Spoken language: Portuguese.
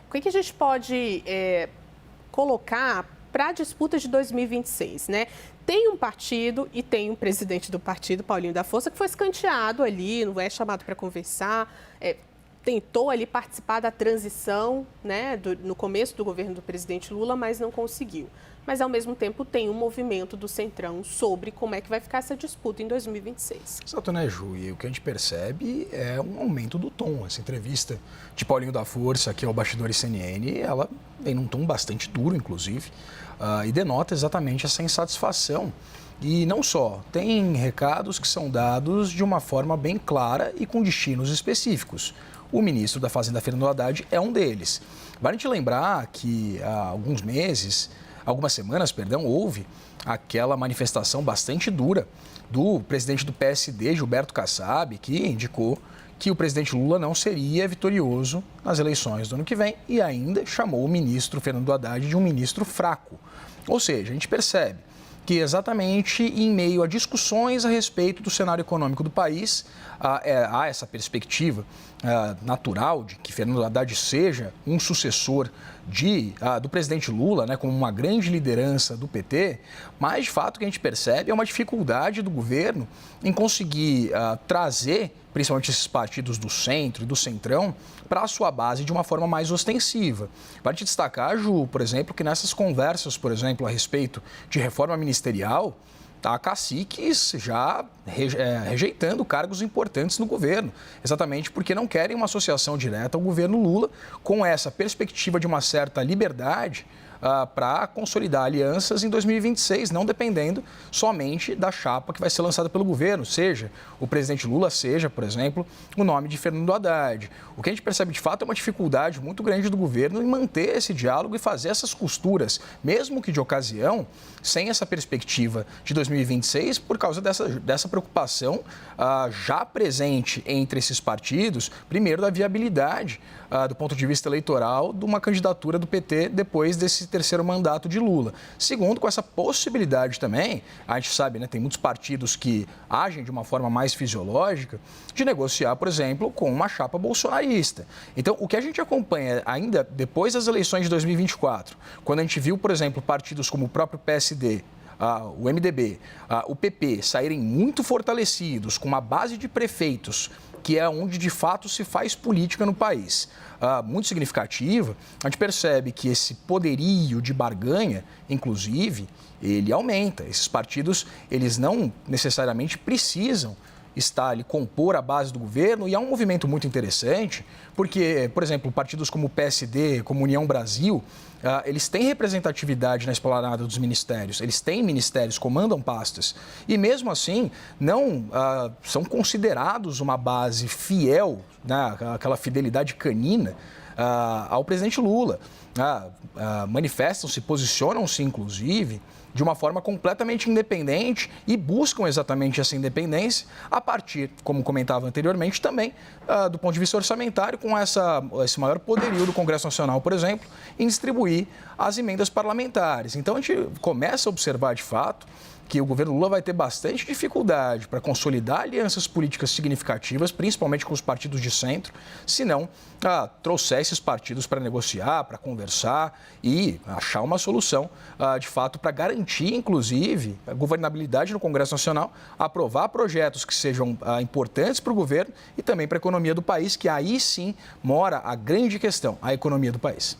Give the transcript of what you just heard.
O que a gente pode colocar para a disputa de 2026, né? Tem um partido e tem um presidente do partido, Paulinho da Força, que foi escanteado ali, não é chamado para conversar, tentou ali participar da transição, né, no começo do governo do presidente Lula, mas não conseguiu. Mas, ao mesmo tempo, tem um movimento do Centrão sobre como é que vai ficar essa disputa em 2026. Exato, né, Ju? E o que a gente percebe é um aumento do tom. Essa entrevista de Paulinho da Força, aqui ao Bastidores CNN, ela vem num tom bastante duro, inclusive, e denota exatamente essa insatisfação. E não só, tem recados que são dados de uma forma bem clara e com destinos específicos. O ministro da Fazenda, Fernando Haddad, é um deles. Vale a gente lembrar que há algumas semanas, houve aquela manifestação bastante dura do presidente do PSD, Gilberto Kassab, que indicou que o presidente Lula não seria vitorioso nas eleições do ano que vem e ainda chamou o ministro Fernando Haddad de um ministro fraco. Ou seja, a gente percebe que exatamente em meio a discussões a respeito do cenário econômico do país, há essa perspectiva natural de que Fernando Haddad seja um sucessor do presidente Lula, né, como uma grande liderança do PT, mas de fato o que a gente percebe é uma dificuldade do governo em conseguir trazer, principalmente esses partidos do centro e do centrão, para a sua base de uma forma mais ostensiva. Vale te destacar, Ju, por exemplo, que nessas conversas, por exemplo, a respeito de reforma ministerial, há caciques já rejeitando cargos importantes no governo, exatamente porque não querem uma associação direta ao governo Lula, com essa perspectiva de uma certa liberdade para consolidar alianças em 2026, não dependendo somente da chapa que vai ser lançada pelo governo, seja o presidente Lula, seja, por exemplo, o nome de Fernando Haddad. O que a gente percebe de fato é uma dificuldade muito grande do governo em manter esse diálogo e fazer essas costuras, mesmo que de ocasião, sem essa perspectiva de 2026, por causa dessa preocupação já presente entre esses partidos, primeiro da viabilidade do ponto de vista eleitoral de uma candidatura do PT depois desse terceiro mandato de Lula. Segundo, com essa possibilidade também, a gente sabe, né, tem muitos partidos que agem de uma forma mais fisiológica, de negociar, por exemplo, com uma chapa bolsonarista. Então, o que a gente acompanha ainda depois das eleições de 2024, quando a gente viu, por exemplo, partidos como o próprio PSD, o MDB, o PP saírem muito fortalecidos, com uma base de prefeitos, que é onde de fato se faz política no país, muito significativa, a gente percebe que esse poderio de barganha, inclusive, ele aumenta. Esses partidos, eles não necessariamente precisam estar ali, compor a base do governo, e é um movimento muito interessante, porque, por exemplo, partidos como o PSD, como União Brasil, eles têm representatividade na esplanada dos ministérios, eles têm ministérios, comandam pastas, e mesmo assim não são considerados uma base fiel, né, aquela fidelidade canina ao presidente Lula. Manifestam-se, posicionam-se, inclusive, de uma forma completamente independente e buscam exatamente essa independência a partir, como comentava anteriormente, também do ponto de vista orçamentário, com esse maior poderio do Congresso Nacional, por exemplo, em distribuir as emendas parlamentares. Então, a gente começa a observar, de fato, que o governo Lula vai ter bastante dificuldade para consolidar alianças políticas significativas, principalmente com os partidos de centro, se não trouxer esses partidos para negociar, para conversar e achar uma solução, de fato, para garantir, inclusive, a governabilidade no Congresso Nacional, aprovar projetos que sejam importantes para o governo e também para a economia do país, que aí sim mora a grande questão, a economia do país.